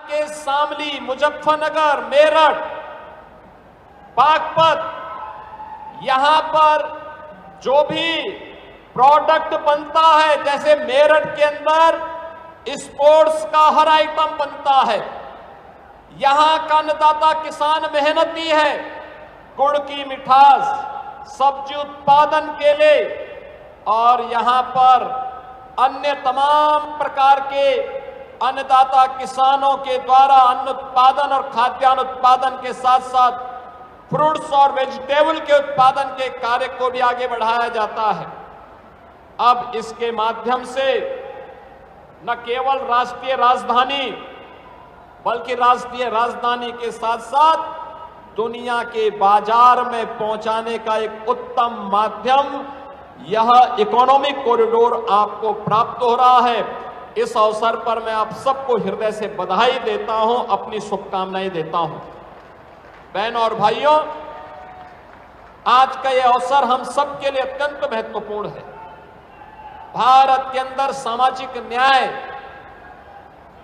के शामली, मुजफ्फरनगर, मेरठ, बागपत, यहां पर जो भी प्रोडक्ट बनता है, जैसे मेरठ के अंदर स्पोर्ट्स का हर आइटम बनता है, यहां का अन्नदाता किसान मेहनती है। गुड़ की मिठास, सब्जी उत्पादन के लिए और यहां पर अन्य तमाम प्रकार के अन्नदाता किसानों के द्वारा अन्न उत्पादन और खाद्यान्न उत्पादन के साथ साथ फ्रूट्स और वेजिटेबल के उत्पादन के कार्य को भी आगे बढ़ाया जाता है। अब इसके माध्यम से न केवल राष्ट्रीय राजधानी बल्कि राष्ट्रीय राजधानी के साथ साथ दुनिया के बाजार में पहुंचाने का एक उत्तम माध्यम यह इकोनॉमिक कॉरिडोर आपको प्राप्त हो रहा है। इस अवसर पर मैं आप सबको हृदय से बधाई देता हूं, अपनी शुभकामनाएं देता हूं। बहनों और भाइयों, आज का यह अवसर हम सबके लिए अत्यंत महत्वपूर्ण है। भारत के अंदर सामाजिक न्याय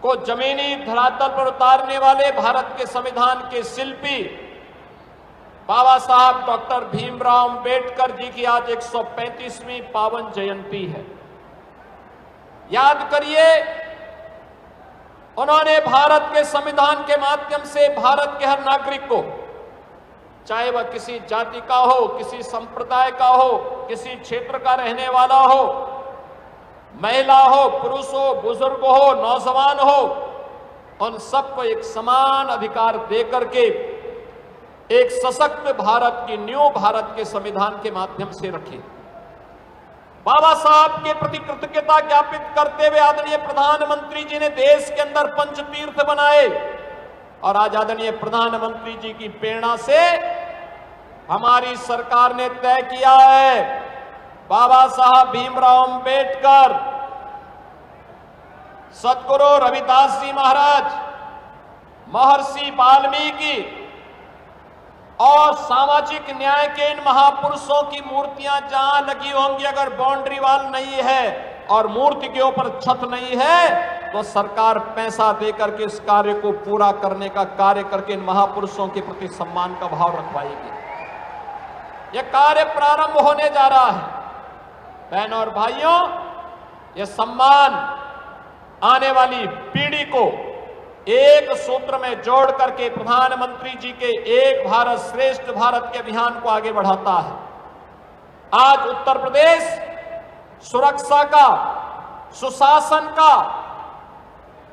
को जमीनी धरातल पर उतारने वाले भारत के संविधान के शिल्पी बाबा साहब डॉक्टर भीमराव अंबेडकर जी की आज 135वीं पावन जयंती है। याद करिए, उन्होंने भारत के संविधान के माध्यम से भारत के हर नागरिक को, चाहे वह किसी जाति का हो, किसी संप्रदाय का हो, किसी क्षेत्र का रहने वाला हो, महिला हो, पुरुष हो, बुजुर्ग हो, नौजवान हो, उन सबको एक समान अधिकार देकर के एक सशक्त भारत की नींव भारत के संविधान के माध्यम से रखी। बाबा साहब के प्रति कृतज्ञता ज्ञापित करते हुए आदरणीय प्रधानमंत्री जी ने देश के अंदर पंचतीर्थ बनाए और आज आदरणीय प्रधानमंत्री जी की प्रेरणा से हमारी सरकार ने तय किया है, बाबा साहब भीमराव अंबेडकर, सद्गुरु रविदास जी महाराज, महर्षि वाल्मीकि और सामाजिक न्याय के इन महापुरुषों की मूर्तियां जहां लगी होंगी, अगर बाउंड्री वॉल नहीं है और मूर्ति के ऊपर छत नहीं है, तो सरकार पैसा देकर के इस कार्य को पूरा करने का कार्य करके इन महापुरुषों के प्रति सम्मान का भाव रखवाएगी। यह कार्य प्रारंभ होने जा रहा है। बहनों और भाइयों, यह सम्मान आने वाली पीढ़ी को एक सूत्र में जोड़ करके प्रधानमंत्री जी के एक भारत श्रेष्ठ भारत के अभियान को आगे बढ़ाता है। आज उत्तर प्रदेश सुरक्षा का, सुशासन का,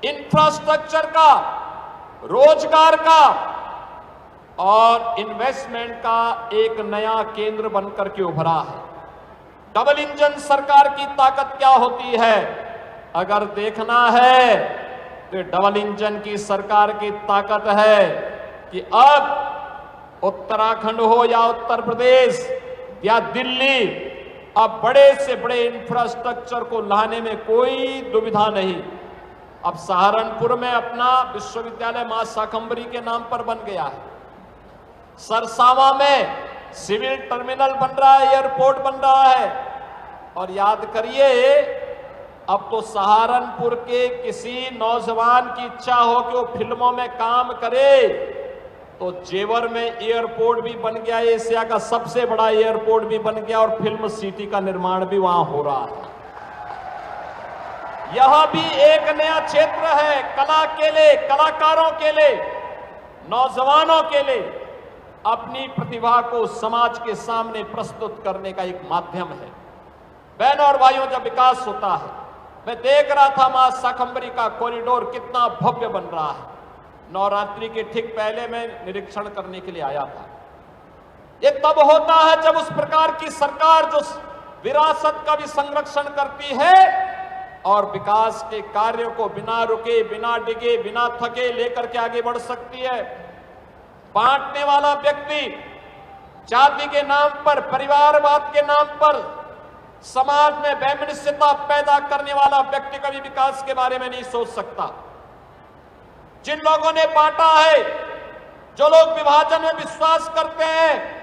इंफ्रास्ट्रक्चर का, रोजगार का और इन्वेस्टमेंट का एक नया केंद्र बनकर के उभरा है। डबल इंजन सरकार की ताकत क्या होती है? अगर देखना है तो डबल इंजन की सरकार की ताकत है कि अब उत्तराखंड हो या उत्तर प्रदेश या दिल्ली, अब बड़े से बड़े इंफ्रास्ट्रक्चर को लाने में कोई दुविधा नहीं। अब सहारनपुर में अपना विश्वविद्यालय मां शाकंभरी के नाम पर बन गया है। सरसावा में सिविल टर्मिनल बन रहा है, एयरपोर्ट बन रहा है। और याद करिए, अब तो सहारनपुर के किसी नौजवान की इच्छा हो कि वो फिल्मों में काम करे तो जेवर में एयरपोर्ट भी बन गया, एशिया का सबसे बड़ा एयरपोर्ट भी बन गया और फिल्म सिटी का निर्माण भी वहां हो रहा है। यह भी एक नया क्षेत्र है कला के लिए, कलाकारों के लिए, नौजवानों के लिए अपनी प्रतिभा को समाज के सामने प्रस्तुत करने का एक माध्यम है। बहनों और भाइयों, जब विकास होता है, मैं देख रहा था मां शाकंभरी का कॉरिडोर कितना भव्य बन रहा है। नवरात्रि के ठीक पहले मैं निरीक्षण करने के लिए आया था। ये तब होता है जब उस प्रकार की सरकार जो विरासत का भी संरक्षण करती है और विकास के कार्यों को बिना रुके, बिना डिगे, बिना थके लेकर के आगे बढ़ सकती है। बांटने वाला व्यक्ति जाति के नाम पर, परिवारवाद के नाम पर समाज में वैमनस्यता पैदा करने वाला व्यक्ति कभी विकास के बारे में नहीं सोच सकता। जिन लोगों ने बांटा है, जो लोग विभाजन में विश्वास करते हैं,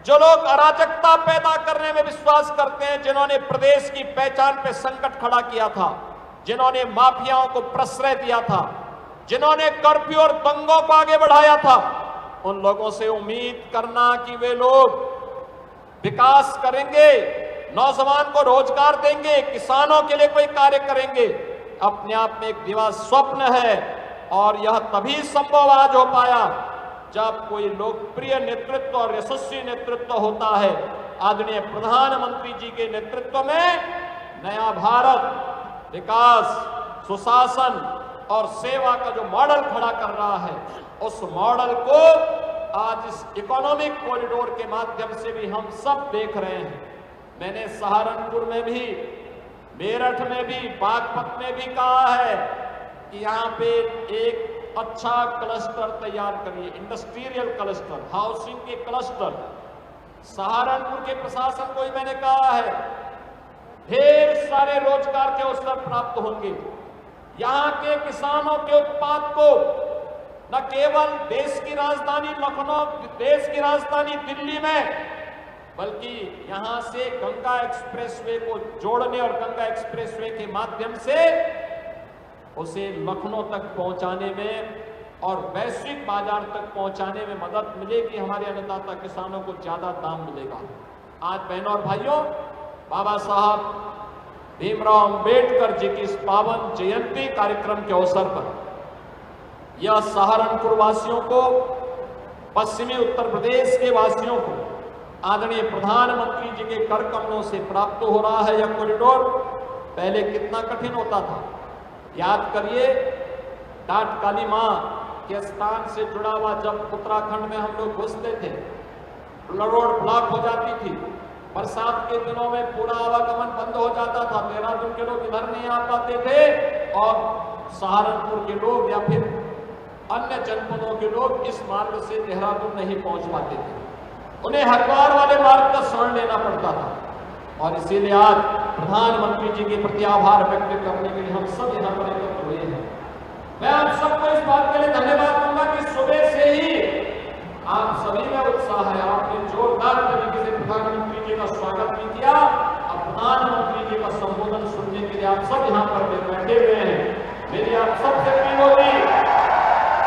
जो लोग अराजकता पैदा करने में विश्वास करते हैं, जिन्होंने प्रदेश की पहचान पे संकट खड़ा किया था, जिन्होंने माफियाओं को प्रश्रय दिया था, जिन्होंने कर्फ्यू और दंगों को आगे बढ़ाया था, उन लोगों से उम्मीद करना कि वे लोग विकास करेंगे, नौजवान को रोजगार देंगे, किसानों के लिए कोई कार्य करेंगे, अपने आप में एक दिवा स्वप्न है। और यह तभी संभव आज हो पाया जब कोई लोकप्रिय नेतृत्व और यशस्वी नेतृत्व होता है। आदरणीय प्रधानमंत्री जी के नेतृत्व में नया भारत विकास, सुशासन और सेवा का जो मॉडल खड़ा कर रहा है, उस मॉडल को आज इस इकोनॉमिक कॉरिडोर के माध्यम से भी हम सब देख रहे हैं। मैंने सहारनपुर में भी, मेरठ में भी, बागपत में भी कहा है कि यहाँ पे एक अच्छा क्लस्टर तैयार करिए, इंडस्ट्रियल क्लस्टर, हाउसिंग के क्लस्टर। सहारनपुर के प्रशासन को ही मैंने कहा है, ढेर सारे रोजगार के अवसर प्राप्त होंगे। यहाँ के किसानों के उत्पाद को न केवल देश की राजधानी लखनऊ, देश की राजधानी दिल्ली में, बल्कि यहां से गंगा एक्सप्रेसवे को जोड़ने और गंगा एक्सप्रेसवे के माध्यम से उसे लखनऊ तक पहुंचाने में और वैश्विक बाजार तक पहुंचाने में मदद मिलेगी। हमारे अन्नदाता किसानों को ज्यादा दाम मिलेगा। आज बहनों और भाइयों, बाबा साहब भीमराव अंबेडकर जी की इस पावन जयंती कार्यक्रम के अवसर पर यह सहारनपुर वासियों को, पश्चिमी उत्तर प्रदेश के वासियों को आदरणीय प्रधानमंत्री जी के कर कमलों से प्राप्त हो रहा है। यह कॉरिडोर पहले कितना कठिन होता था, याद करिए। टाटकाली मां के स्थान से जुड़ा हुआ जब उत्तराखंड में हम लोग घुसते थे, रोड ब्लॉक हो जाती थी, बरसात के दिनों में पूरा आवागमन बंद हो जाता था, देहरादून के लोग इधर नहीं आ पाते थे और सहारनपुर के लोग या फिर अन्य जनपदों के लोग इस मार्ग से देहरादून नहीं पहुंच पाते थे, उन्हें हरिद्वार वाले मार्ग का शरण लेना पड़ता था। और इसीलिए आज प्रधानमंत्री जी के प्रति आभार व्यक्त करने के लिए हम सब यहाँ पर एकत्र हुए हैं। मैं आप सबको इस बात के लिए धन्यवाद दूंगा कि सुबह से ही आप सभी में उत्साह है। आपने जोरदार तरीके से प्रधानमंत्री जी का स्वागत भी किया और प्रधानमंत्री जी का संबोधन सुनने के लिए आप सब यहाँ पर बैठे हुए हैं। मेरी आप सबसे अपील होगी,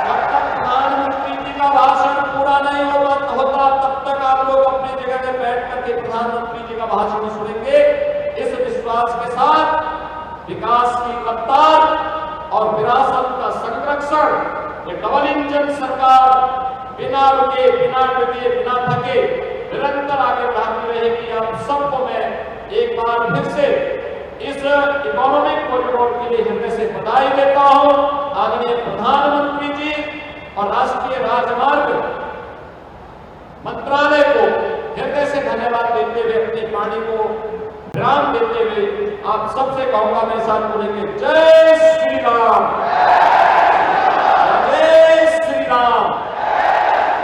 जब तक प्रधानमंत्री जी का भाषण पूरा नहीं होता तब तक आप लोग अपनी जगह में बैठ करके प्रधानमंत्री जी का भाषण सुनेंगे। इस विश्वास के साथ विकास की रफ्तार और विरासत का संरक्षण, ये डबल इंजन सरकार बिना रुके, बिना डगे, बिना थके निरंतर आगे बढ़ाती रहेगी। आप सबको मैं एक बार फिर से इस इकोनॉमिक कॉरिडोर के लिए हृदय से बधाई देता हूं। आदरणीय प्रधानमंत्री जी और राष्ट्रीय राजमार्ग मंत्रालय को हृदय से धन्यवाद देते हुए, अपनी वाणी को विराम देते हुए आप सबसे कहूंगा, मेरे साथ बोलेंगे, जय श्री राम।